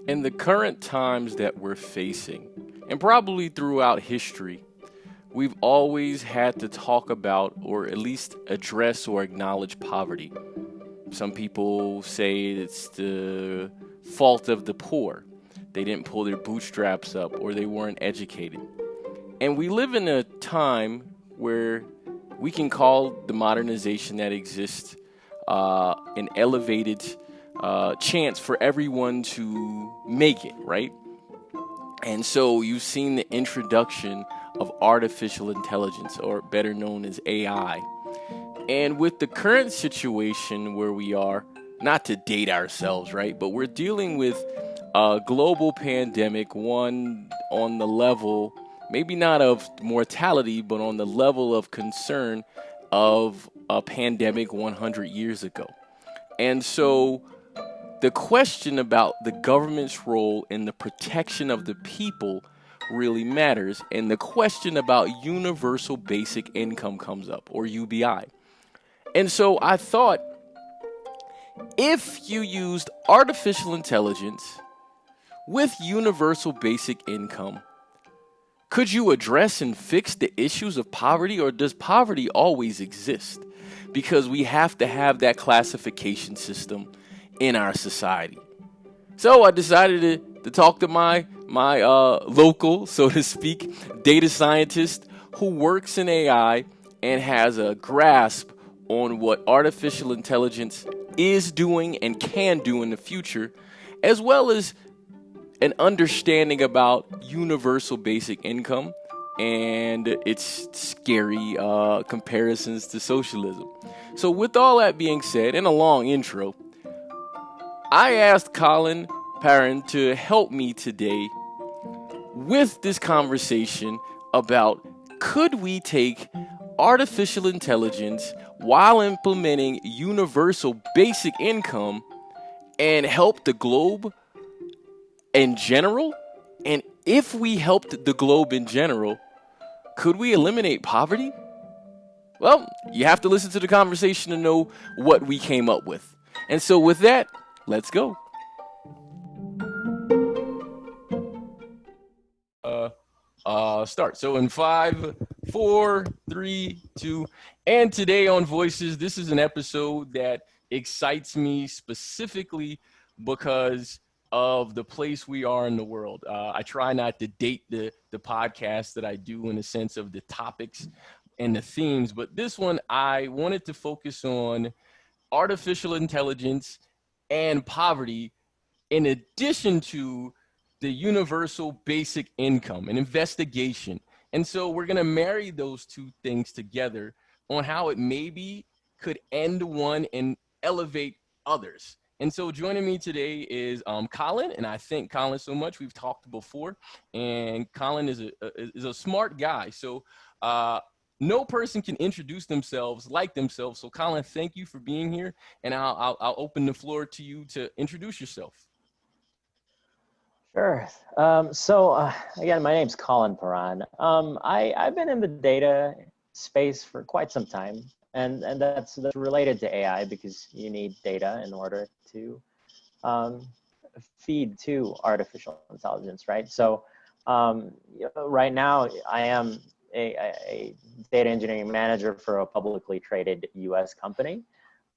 In the current times that we're facing, and probably throughout history, we've always had to talk about or at least address or acknowledge poverty. Some people say it's the fault of the poor. They didn't pull their bootstraps up or they weren't educated. And we live in a time where we can call the modernization that exists an elevated chance for everyone to make it, right? And so you've seen the introduction of artificial intelligence, or better known as AI. And with the current situation where we are, not to date ourselves, right? But we're dealing with a global pandemic, one on the level, maybe not of mortality, but on the level of concern of a pandemic 100 years ago. And so the question about the government's role in the protection of the people really matters. And the question about universal basic income comes up, or UBI. And so I thought, if you used artificial intelligence with universal basic income, could you address and fix the issues of poverty, or does poverty always exist? Because we have to have that classification system in our society. So I decided to talk to my local, so to speak, data scientist who works in AI and has a grasp on what artificial intelligence is doing and can do in the future, as well as an understanding about universal basic income and its scary comparisons to socialism. So with all that being said, and a long intro, I asked Collin Paran to help me today with this conversation about, could we take artificial intelligence while implementing universal basic income and help the globe in general? And if we helped the globe in general, could we eliminate poverty? Well, you have to listen to the conversation to know what we came up with. And so with that, let's go. Start. So in 5, 4, 3, 2, and today on Voices, this is an episode that excites me specifically because of the place we are in the world. I try not to date the podcast that I do in the sense of the topics and the themes, but this one I wanted to focus on artificial intelligence and poverty, in addition to the universal basic income, an investigation. And so we're going to marry those two things together on how it maybe could end one and elevate others. And so joining me today is Collin, and I thank Collin so much. We've talked before, and Collin is a smart guy. So no person can introduce themselves like themselves. So Collin, thank you for being here, and I'll open the floor to you to introduce yourself. Sure. Again, my name's Collin Paran. I've been in the data space for quite some time, and that's related to AI because you need data in order to feed to artificial intelligence, right? So right now I am a data engineering manager for a publicly traded US company.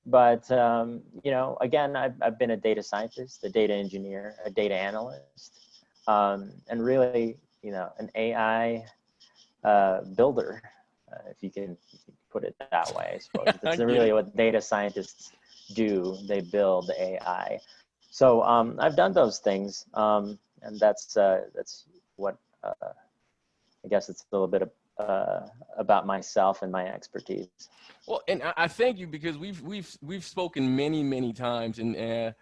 But, again, I've been a data scientist, a data engineer, a data analyst, and really, an AI builder, if you can put it that way, I suppose. That's really what data scientists do. They build AI. So I've done those things, and that's what I guess it's a little bit about myself and my expertise. Well, and I thank you because we've spoken many times, and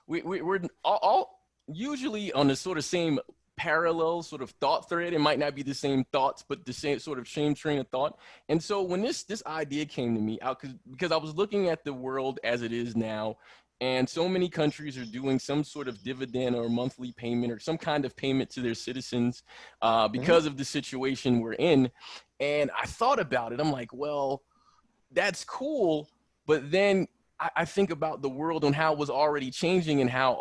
we're all usually on the sort of same parallel sort of thought thread. It might not be the same thoughts, but the same sort of same train of thought. And so when this idea came to me, because I was looking at the world as it is now, and so many countries are doing some sort of dividend or monthly payment or some kind of payment to their citizens because of the situation we're in. And I thought about it. I'm like, well, that's cool. But then I think about the world and how it was already changing and how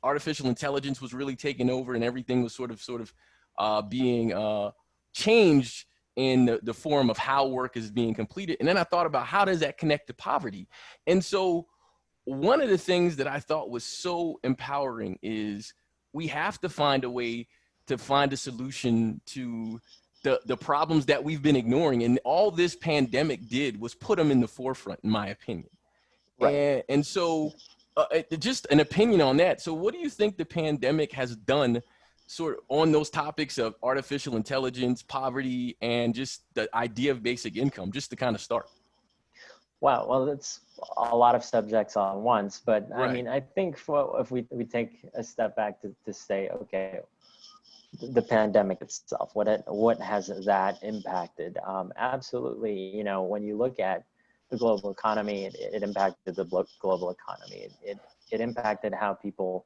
artificial intelligence was really taking over and everything was sort of being changed in the form of how work is being completed. And then I thought about how does that connect to poverty? And so one of the things that I thought was so empowering is we have to find a way to find a solution to the problems that we've been ignoring. And all this pandemic did was put them in the forefront, in my opinion. Right. And so just an opinion on that. So what do you think the pandemic has done sort of on those topics of artificial intelligence, poverty, and just the idea of basic income, just to kind of start? Wow. Well, it's a lot of subjects on once, but I Right. mean, I think if we take a step back to say, okay, the pandemic itself, what has that impacted? Absolutely. You know, when you look at the global economy, it impacted the global economy. It impacted how people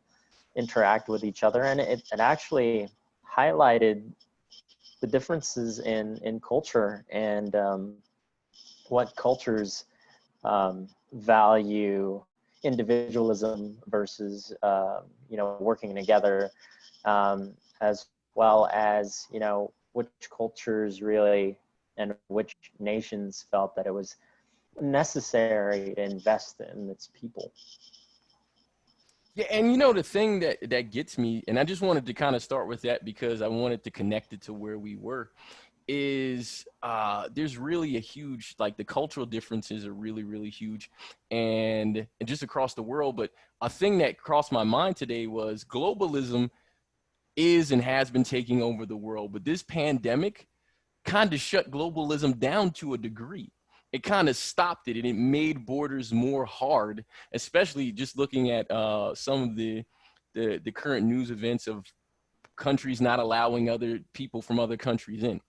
interact with each other, and it actually highlighted the differences in culture and what cultures value individualism versus you know, working together, as well as, you know, which cultures really and which nations felt that it was necessary to invest in its people. Yeah, and you know the thing that gets me, and I just wanted to kind of start with that because I wanted to connect it to where we were, is there's really a huge, like, the cultural differences are really, really huge, and just across the world. But a thing that crossed my mind today was globalism is and has been taking over the world, but this pandemic kind of shut globalism down to a degree. It kind of stopped it and it made borders more hard, especially just looking at some of the current news events of countries not allowing other people from other countries in.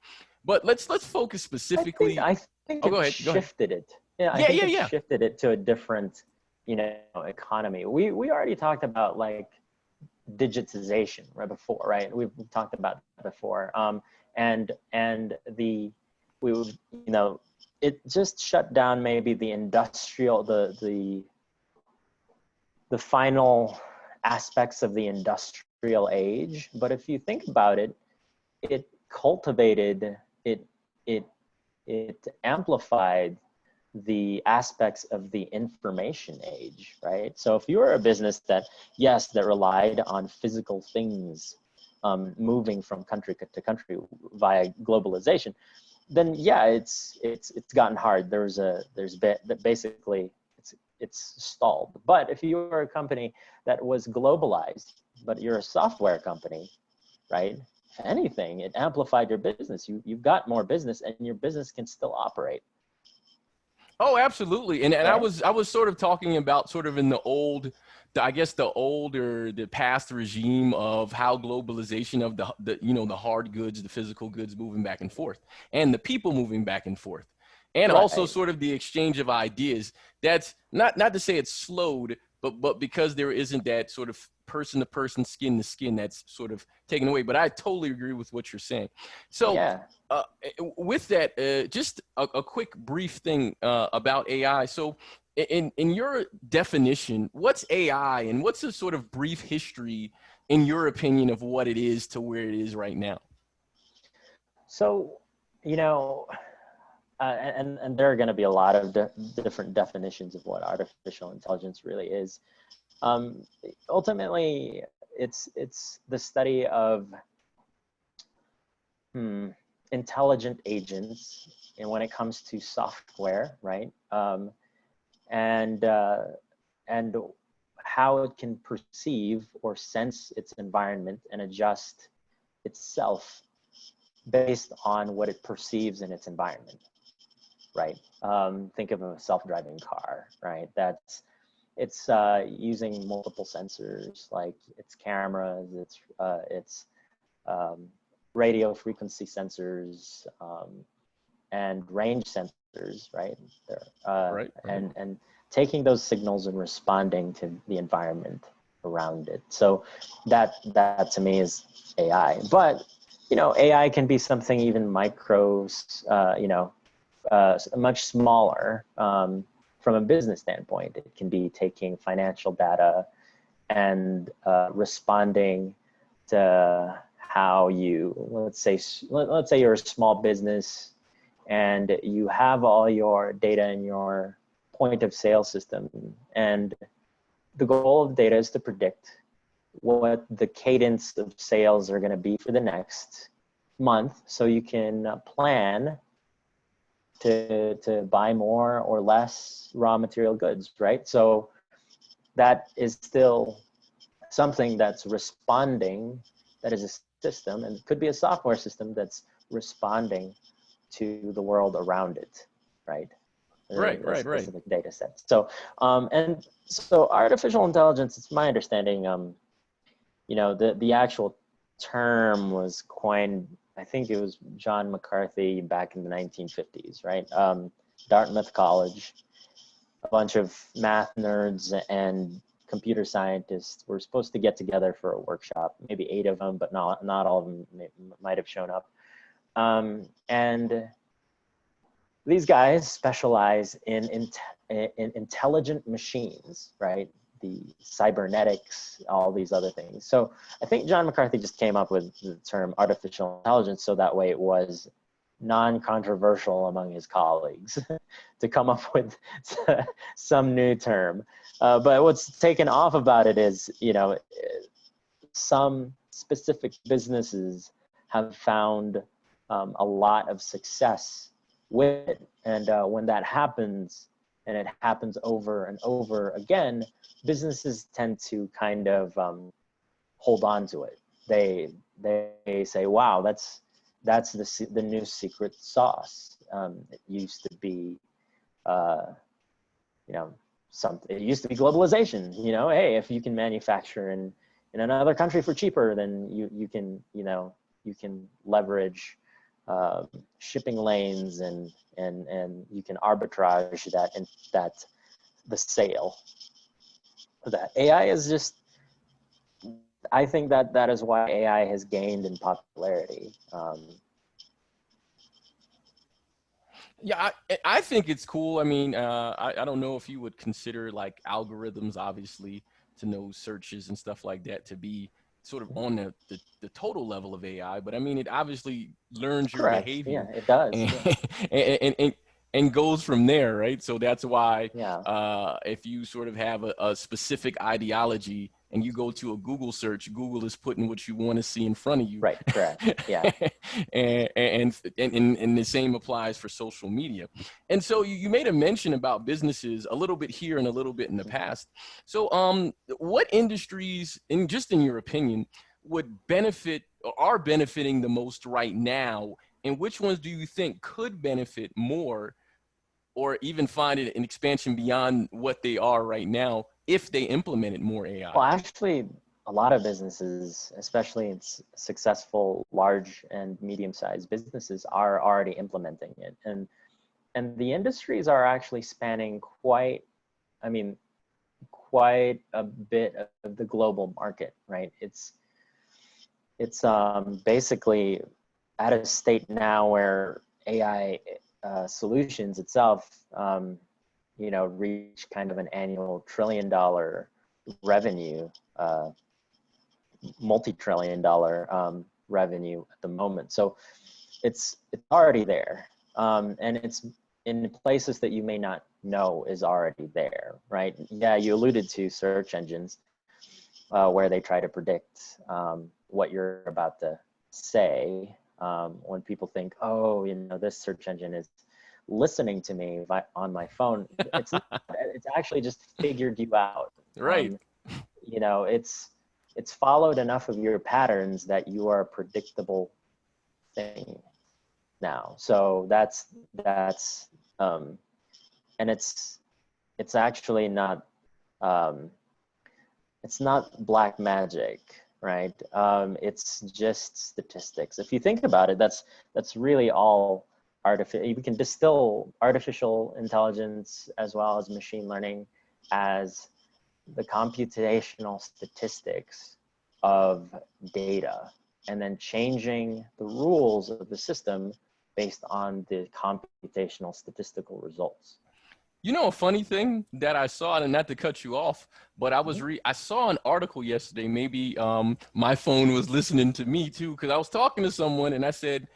But let's focus specifically. I think Oh, go it ahead. Go ahead. shifted it. Yeah, I Yeah, think yeah, it yeah. shifted it to a different, you know, economy. We already talked about like digitization right before, right? We've talked about that before, and we would, you know, it just shut down maybe the industrial, the final aspects of the industrial age. But if you think about it, it cultivated it, it it amplified the aspects of the information age, right? So if you were a business that, yes, that relied on physical things moving from country to country via globalization, then yeah, it's gotten hard. Basically it's stalled. But if you were a company that was globalized, but you're a software company, right? If anything, it amplified your business. You've got more business, and your business can still operate. Oh, absolutely. And Right. I was sort of talking about sort of in the old, I guess the past regime of how globalization of the you know, the hard goods, the physical goods moving back and forth, and the people moving back and forth, and also Right. sort of the exchange of ideas. That's not to say it's slowed, but because there isn't that sort of person to person, skin to skin, that's sort of taken away. But I totally agree with what you're saying. So Yeah. uh, with that, just a quick brief thing about AI. So, in your definition, what's AI, and what's the sort of brief history, in your opinion, of what it is to where it is right now? So, you know, and there are going to be a lot of different definitions of what artificial intelligence really is. Um, Ultimately, it's the study of intelligent agents, and when it comes to software, right? And and how it can perceive or sense its environment and adjust itself based on what it perceives in its environment, right? Think of a self-driving car, right? It's using multiple sensors, like its cameras, its radio frequency sensors, and range sensors, right? There, Right, right. and taking those signals and responding to the environment around it. So that to me is AI. But you know, AI can be something even micro, you know, much smaller. from a business standpoint. It can be taking financial data and responding to how you, let's say you're a small business and you have all your data in your point of sale system, and the goal of data is to predict what the cadence of sales are going to be for the next month, so you can plan to buy more or less raw material goods, right? So that is still something that's responding, that is a system, and it could be a software system that's responding to the world around it, right? Right. Specific data sets. So, and so artificial intelligence, it's my understanding, you know, the actual term was coined, I think it was John McCarthy back in the 1950s, right? Dartmouth College, a bunch of math nerds and computer scientists were supposed to get together for a workshop, maybe 8 of them, but not all of them might have shown up. And these guys specialize in intelligent machines, right? The cybernetics, all these other things. So I think John McCarthy just came up with the term artificial intelligence so that way it was non-controversial among his colleagues to come up with some new term. But what's taken off about it is, you know, some specific businesses have found a lot of success with it. And when that happens, and it happens over and over again, businesses tend to kind of hold on to it. They say, wow, that's the new secret sauce. It used to be, you know, it used to be globalization. You know, hey, if you can manufacture in another country for cheaper, then you can, you know, you can leverage shipping lanes and you can arbitrage that the sale. That AI is just, I think that is why AI has gained in popularity. Yeah, I think it's cool. I mean, I don't know if you would consider like algorithms, obviously, to know searches and stuff like that to be sort of on the total level of AI, but I mean, it obviously learns your Correct. Yeah, behavior it does. and, Yeah. and goes from there, right? So that's why Yeah. if you sort of have a specific ideology and you go to a Google search, Google is putting what you want to see in front of you. Right. Correct. Yeah. and the same applies for social media. And so you made a mention about businesses a little bit here and a little bit in the past. So what industries, in your opinion, would benefit or are benefiting the most right now, and which ones do you think could benefit more or even find an expansion beyond what they are right now if they implemented more AI? Well, actually, a lot of businesses, especially in successful large and medium-sized businesses, are already implementing it, and the industries are actually spanning quite a bit of the global market, right? It's basically at a state now where AI solutions itself, you know, reach kind of an annual $1 trillion revenue, multi-trillion dollar revenue at the moment. So it's already there, and it's in places that you may not know is already there, right? Yeah, you alluded to search engines where they try to predict what you're about to say. When people think, oh, you know, this search engine is listening to me on my phone, it's not, it's actually just figured you out. Right. You know, it's followed enough of your patterns that you are a predictable thing now. So that's and it's actually not it's not black magic, right? It's just statistics. If you think about it, that's really all artificial. We can distill artificial intelligence as well as machine learning as the computational statistics of data, and then changing the rules of the system based on the computational statistical results. You know, a funny thing that I saw, and not to cut you off, but Mhm. I saw an article yesterday. Maybe my phone was listening to me too, because I was talking to someone and I said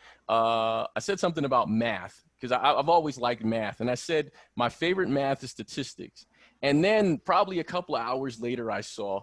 something about math because I've always liked math, and I said my favorite math is statistics. And then probably a couple of hours later, I saw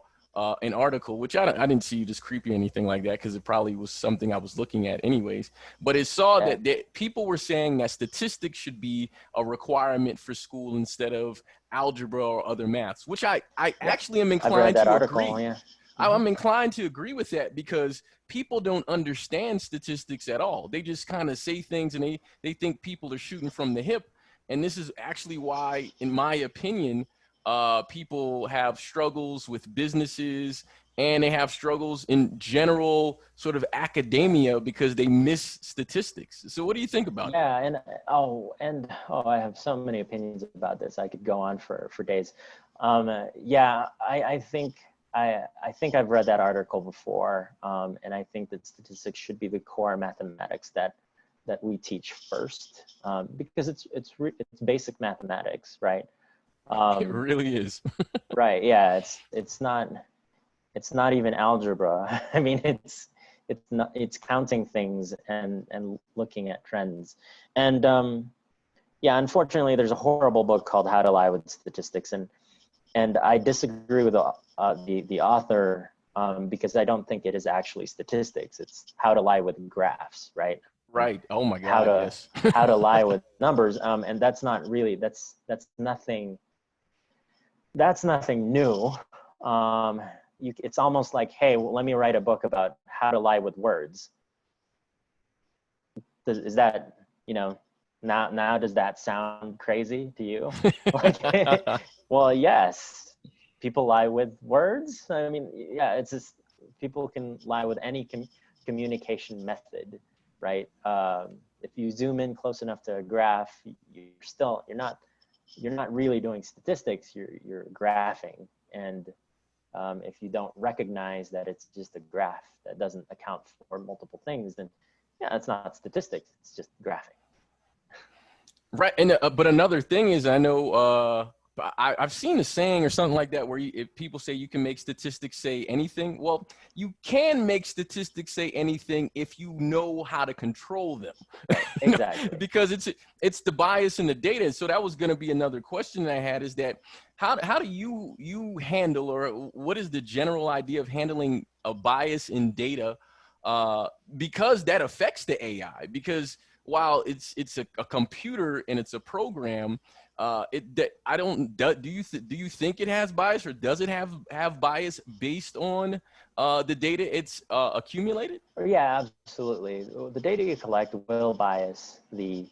an article, which I didn't see it as creepy or anything like that, because it probably was something I was looking at anyways. But it saw Yeah, that people were saying that statistics should be a requirement for school instead of algebra or other maths, which I yeah. actually am I've read inclined that to article. agree. Yeah. I'm inclined to agree with that because people don't understand statistics at all. They just kind of say things and they think people are shooting from the hip. And this is actually why, in my opinion, people have struggles with businesses and they have struggles in general sort of academia because they miss statistics. So what do you think about it? Yeah, and I have so many opinions about this. I could go on for days. Yeah, I think I've read that article before, and I think that statistics should be the core mathematics that we teach first, because it's basic mathematics, right? It Um, really is. right. Yeah, it's not even algebra. I mean, it's counting things and looking at trends. And yeah, unfortunately, there's a horrible book called How to Lie with Statistics, and I disagree with the author, because I don't think it is actually statistics. It's how to lie with graphs, right? Right. Oh my How God, to yes. how to lie with numbers, and that's not really that's nothing new. Um, it's almost like, hey, well, let me write a book about how to lie with words. Is that, now does that sound crazy to you? Like, well, yes, people lie with words. I mean, yeah, it's just people can lie with any communication method, right? If you zoom in close enough to a graph, you're not really doing statistics. You're graphing, and if you don't recognize that it's just a graph that doesn't account for multiple things, then yeah, it's not statistics. It's just graphing. Right. And but another thing is, I know I've seen a saying or something like that where if people say you can make statistics say anything. Well, you can make statistics say anything if you know how to control them. Right. You know, Exactly. because it's the bias in the data. So that was going to be another question I had, is that how do you handle, or what is the general idea of handling a bias in data, uh, because that affects the AI? Because while it's a computer and it's a program, I don't do you think it has bias, or does it have bias based on the data it's accumulated? Yeah, absolutely. The data you collect will bias the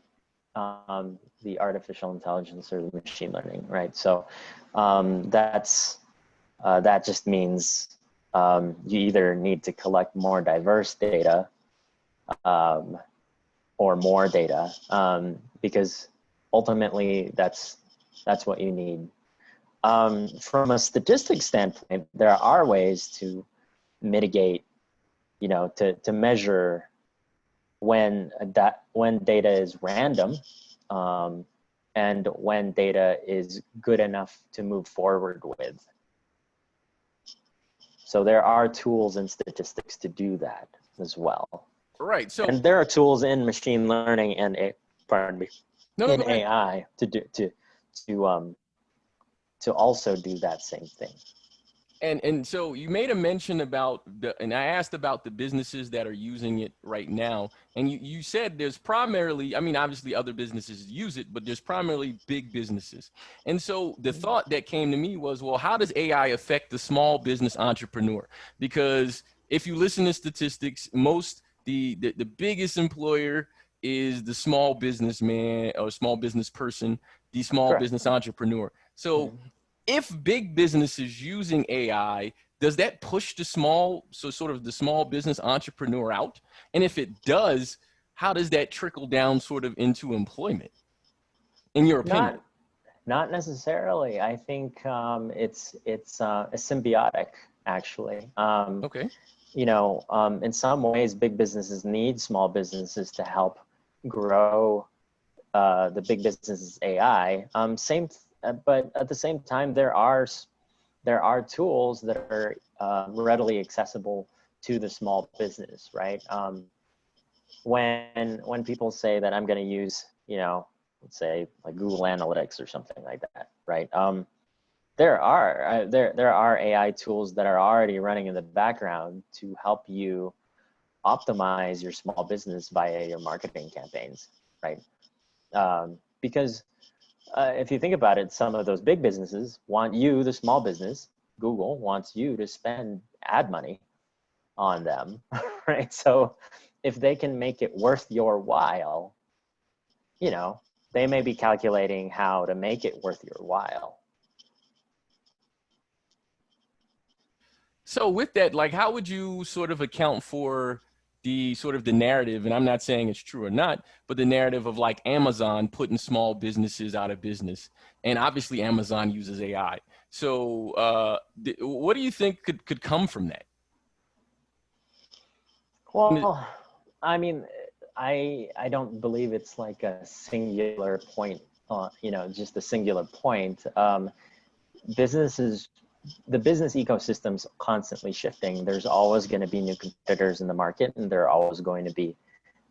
artificial intelligence or the machine learning, right? So that just means you either need to collect more diverse data, um, or more data, because ultimately that's what you need. From a statistics standpoint, there are ways to mitigate, to measure when data is random, um, and when data is good enough to move forward with. So there are tools in statistics to do that as well. Right. So And there are tools in machine learning pardon me, no, in go ahead. AI to to also do that same thing. And so you made a mention about and I asked about the businesses that are using it right now, and you said there's primarily, I mean, obviously other businesses use it, but there's primarily big businesses. And so the thought that came to me was, well, how does AI affect the small business entrepreneur? Because if you listen to statistics, most the biggest employer is the small businessman or small business person, the small Correct. business entrepreneur. So Mhm. if big businesses using AI, does that push sort of the small business entrepreneur out? And if it does, how does that trickle down sort of into employment, in your opinion? Not Not necessarily. I think it's a symbiotic, actually. Okay. In some ways, big businesses need small businesses to help grow the big businesses AI. but at the same time, there are tools that are readily accessible to the small business, right? When people say that I'm going to use, let's say like Google Analytics or something like that, right? There are AI tools that are already running in the background to help you optimize your small business via your marketing campaigns, right? Because if you think about it, some of those big businesses want you, the small business, Google wants you to spend ad money on them, right? So if they can make it worth your while, they may be calculating how to make it worth your while. So with that, like, how would you sort of account for the sort of the narrative, and I'm not saying it's true or not, but the narrative of like Amazon putting small businesses out of business, and obviously Amazon uses AI. So what do you think could come from that? Well, I mean, I don't believe it's like a singular point, just a singular point. Businesses, the business ecosystem's constantly shifting. There's always going to be new competitors in the market, and there are always going to be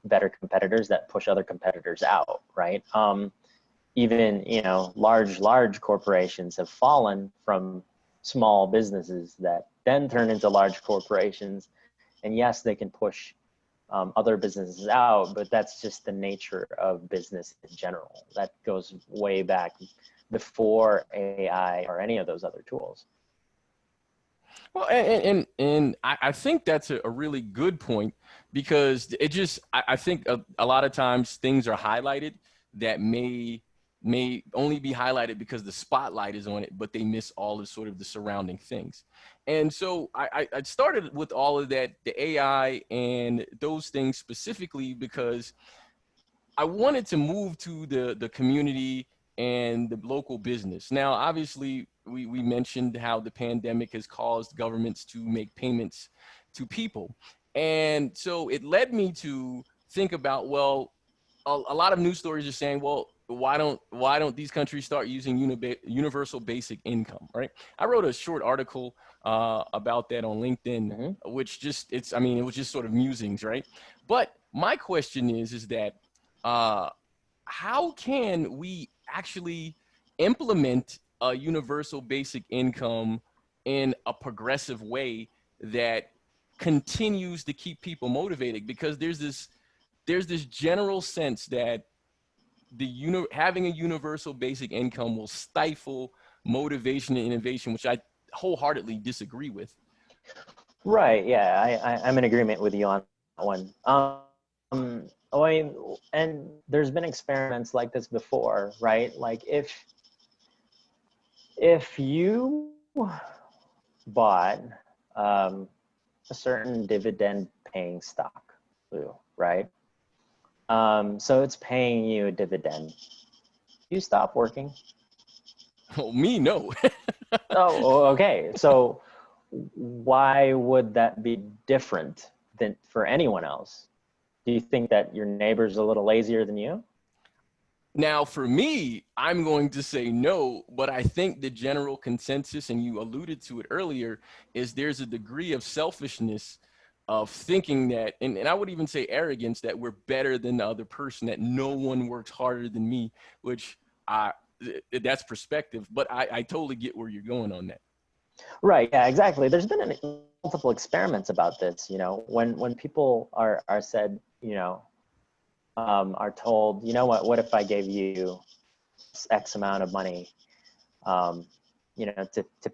better competitors that push other competitors out, right? Even, large corporations have fallen from small businesses that then turn into large corporations. And yes, they can push other businesses out, but that's just the nature of business in general. That goes way back before AI or any of those other tools. Well, and I think that's a really good point, because it just, I think a lot of times things are highlighted that may only be highlighted because the spotlight is on it, but they miss all of sort of the surrounding things. And so I started with all of that, the AI and those things specifically, because I wanted to move to the community and the local business. Now, obviously, we mentioned how the pandemic has caused governments to make payments to people. And so it led me to think about, well, a lot of news stories are saying, well, why don't these countries start using universal basic income, right? I wrote a short article about that on LinkedIn, which just, it was just sort of musings, right? But my question is that how can we actually implement a universal basic income in a progressive way that continues to keep people motivated? Because there's this general sense that having a universal basic income will stifle motivation and innovation, which I wholeheartedly disagree with. Right. Yeah, I'm in agreement with you on that one. And there's been experiments like this before, right? Like if you bought a certain dividend paying stock, right? So it's paying you a dividend. You stop working. Oh, me, no. Oh, okay. So why would that be different than for anyone else? Do you think that your neighbor's a little lazier than you? Now, for me, I'm going to say no, but I think the general consensus, and you alluded to it earlier, is there's a degree of selfishness of thinking that, and I would even say arrogance, that we're better than the other person, that no one works harder than me, which that's perspective, but I totally get where you're going on that. Right. Yeah, exactly. There's been multiple experiments about this, when people are said, are told, what if I gave you X amount of money, to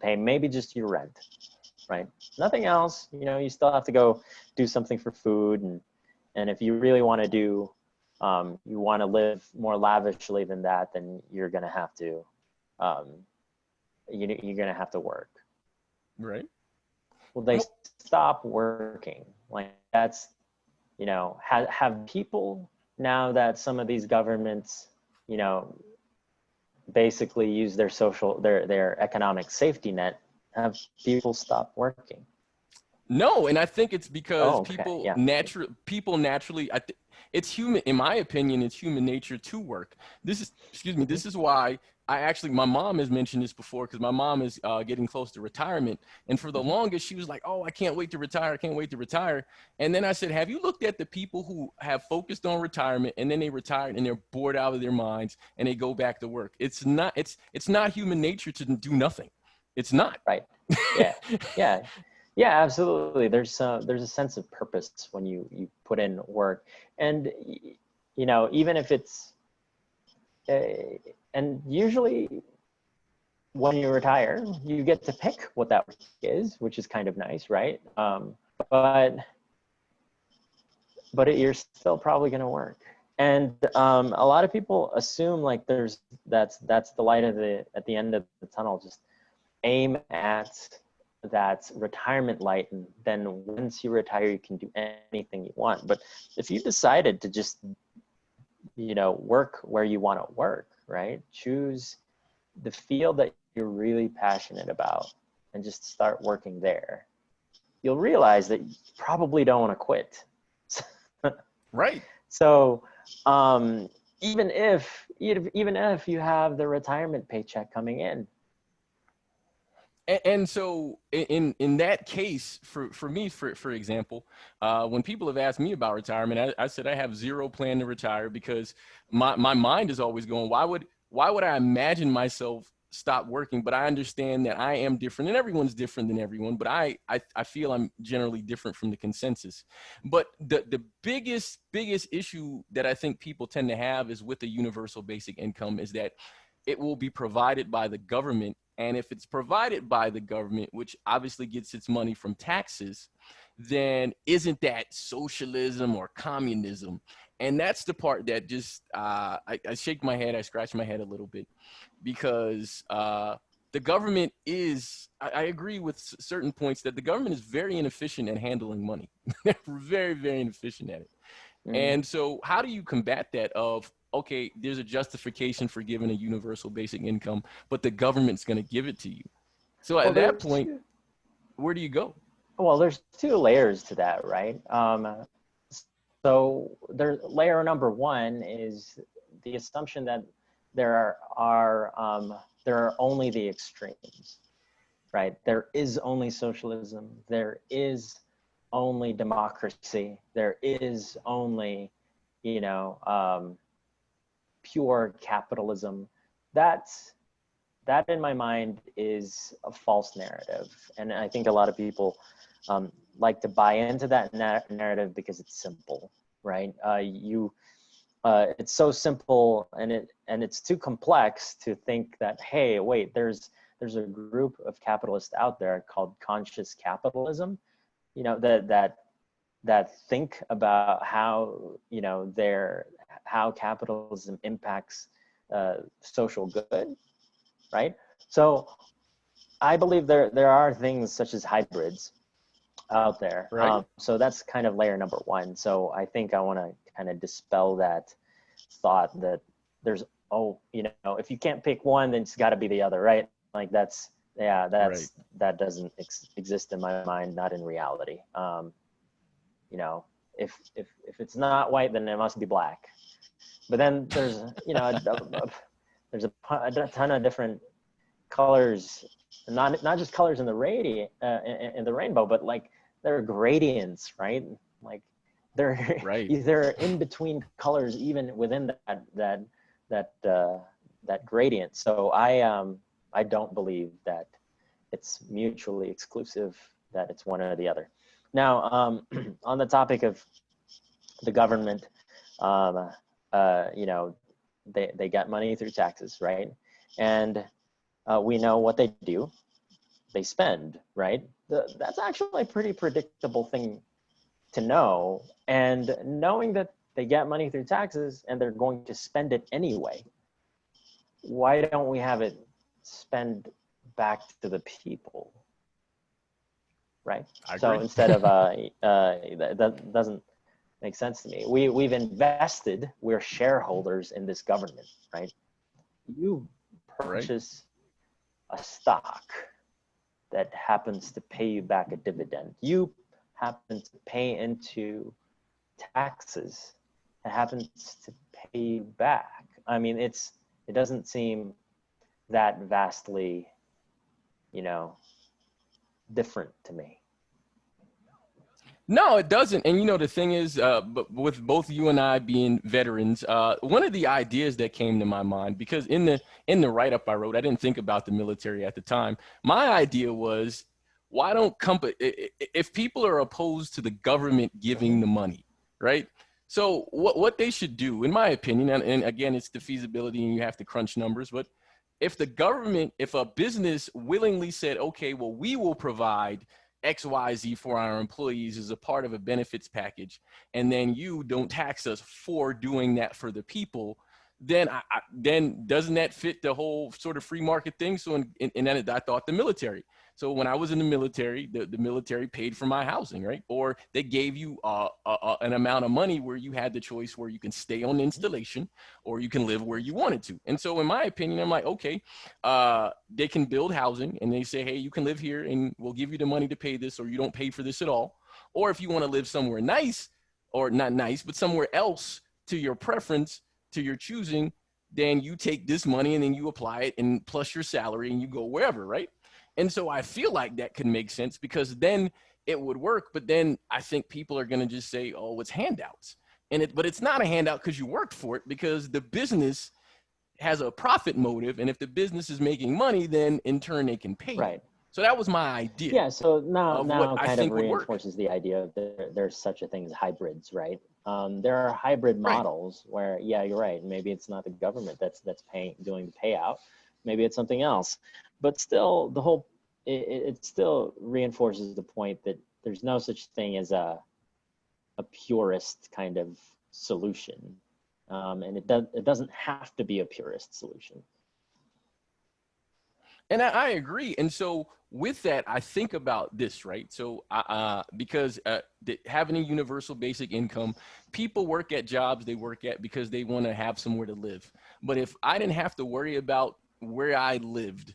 pay maybe just your rent, right? Nothing else, you still have to go do something for food. And if you really want to do, you want to live more lavishly than that, then you're going to have to, you're going to have to work. Right. Well, they stop working. Like that's, have people, now that some of these governments, basically use their economic safety net, have people stop working? No, and I think it's because Okay, people naturally, it's human, in my opinion, it's human nature to work. This is why my mom has mentioned this before because my mom is getting close to retirement. And for the longest, she was like, oh, I can't wait to retire. I can't wait to retire. And then I said, have you looked at the people who have focused on retirement and then they retired and they're bored out of their minds and they go back to work? It's not human nature to do nothing. It's not. Right. Yeah. Yeah. Yeah, absolutely. There's a sense of purpose when you put in work, and even if it's and usually when you retire, you get to pick what that work is, which is kind of nice, right? But you're still probably going to work, and a lot of people assume like that's the light at the end of the tunnel. Just aim at that retirement light, and then once you retire you can do anything you want. But if you decided to just work where you want to work, right, choose the field that you're really passionate about and just start working there, you'll realize that you probably don't want to quit. Right. So even if you have the retirement paycheck coming in. And so in that case, for me, for example, when people have asked me about retirement, I said I have zero plan to retire because my mind is always going, why would I imagine myself stop working? But I understand that I am different and everyone's different than everyone, but I feel I'm generally different from the consensus. But the biggest issue that I think people tend to have is with the universal basic income is that it will be provided by the government. And if it's provided by the government, which obviously gets its money from taxes, then isn't that socialism or communism? And that's the part that just, I shake my head, I scratch my head a little bit because the government is, I agree with certain points that the government is very inefficient at handling money. They're very, very inefficient at it. And so how do you combat that of, okay, there's a justification for giving a universal basic income, but the government's going to give it to you. So at that point, where do you go? Well, there's two layers to that, right? So layer number one is the assumption that there are only the extremes, right? There is only socialism. There is only democracy. There is only, pure capitalism. That in my mind is a false narrative. And I think a lot of people like to buy into that narrative because it's simple, right? It's so simple and it's too complex to think that, hey, wait, there's a group of capitalists out there called conscious capitalism, that think about how, how capitalism impacts social good, right? So I believe there are things such as hybrids out there. Right. So that's kind of layer number one. So I think I want to kind of dispel that thought that there's, if you can't pick one, then it's got to be the other, right? Like that doesn't exist in my mind, not in reality. If it's not white, then it must be black. But then there's there's a ton of different colors, not just colors in the in the rainbow, but like there are gradients, right? Like they're in between colors, even within that gradient. So I don't believe that it's mutually exclusive, that it's one or the other. Now, on the topic of the government, they get money through taxes, right? And we know what they do. They spend, right? That's actually a pretty predictable thing to know. And knowing that they get money through taxes and they're going to spend it anyway, why don't we have it spend back to the people? Right? So instead of, that doesn't make sense to me. We've invested, we're shareholders in this government, right? You purchase a stock that happens to pay you back a dividend. You happen to pay into taxes that happens to pay you back. I mean, it doesn't seem that vastly, different to me. No, it doesn't. And the thing is, but with both you and I being veterans, one of the ideas that came to my mind, because in the write-up I wrote, I didn't think about the military at the time. My idea was, why don't if people are opposed to the government giving the money, right? So what they should do, in my opinion, and again, it's the feasibility and you have to crunch numbers, but if a business willingly said, okay, well, we will provide XYZ for our employees as a part of a benefits package, and then you don't tax us for doing that for the people, then then doesn't that fit the whole sort of free market thing? So and then I thought the military. So when I was in the military, the military paid for my housing, right? Or they gave you an amount of money where you had the choice where you can stay on installation or you can live where you wanted to. And so in my opinion, I'm like, okay, they can build housing and they say, hey, you can live here and we'll give you the money to pay this, or you don't pay for this at all. Or if you want to live somewhere nice, or not nice, but somewhere else to your preference, to your choosing, then you take this money and then you apply it and plus your salary and you go wherever, right? And so I feel like that could make sense because then it would work. But then I think people are going to just say, oh, it's handouts. But it's not a handout because you worked for it, because the business has a profit motive. And if the business is making money, then in turn they can pay. Right. So that was my idea. Yeah. So now kind of would reinforces the idea of there's such a thing as hybrids, right? There are hybrid models where, yeah, you're right. Maybe it's not the government that's doing the payout. Maybe it's something else, but still it still reinforces the point that there's no such thing as a purist kind of solution. And it doesn't have to be a purist solution. And I agree. And so with that, I think about this, right? So because having a universal basic income, people work at jobs they work at because they want to have somewhere to live. But if I didn't have to worry about where I lived,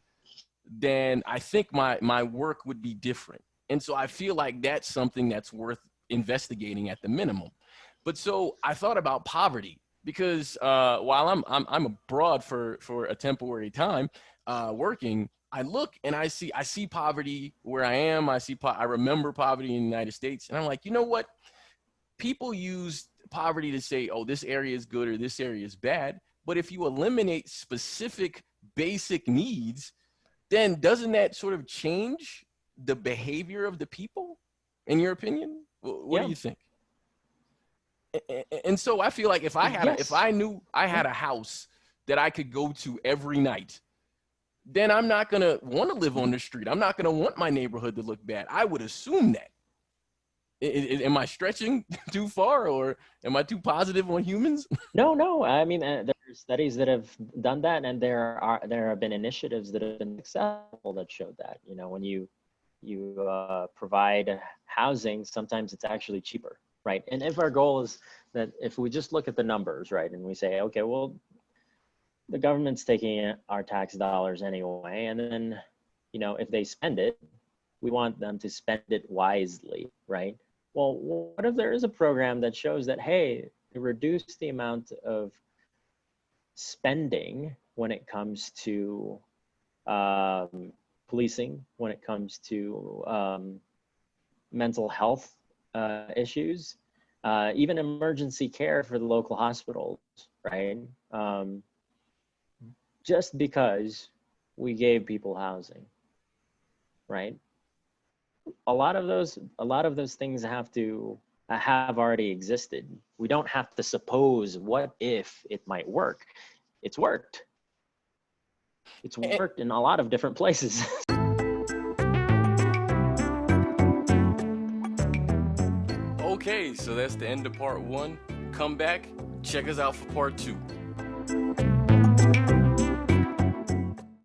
then I think my work would be different. And so I feel like that's something that's worth investigating at the minimum. But so I thought about poverty, because while I'm abroad for a temporary time working, I look and I see poverty where I am. I remember poverty in the United States, and I'm like, you know what? People use poverty to say, oh, this area is good or this area is bad. But if you eliminate specific basic needs, then doesn't that sort of change the behavior of the people, in your opinion? What do you think? And so I feel like if I knew I had a house that I could go to every night, then I'm not going to want to live on the street. I'm not going to want my neighborhood to look bad. I would assume that. Am I stretching too far, or am I too positive on humans? No. I mean, there are studies that have done that, and there have been initiatives that have been successful that showed that. When you provide housing, sometimes it's actually cheaper, right? And if our goal is that, if we just look at the numbers, right, and we say, okay, well, the government's taking our tax dollars anyway, and then, if they spend it, we want them to spend it wisely, right? Well, what if there is a program that shows that, hey, to reduce the amount of spending when it comes to policing, when it comes to mental health issues, even emergency care for the local hospitals, right? Just because we gave people housing, right? A lot of those things have already existed. We don't have to suppose what if it might work. It's worked. It's worked in a lot of different places. Okay, so that's the end of part 1. Come back, check us out for part 2.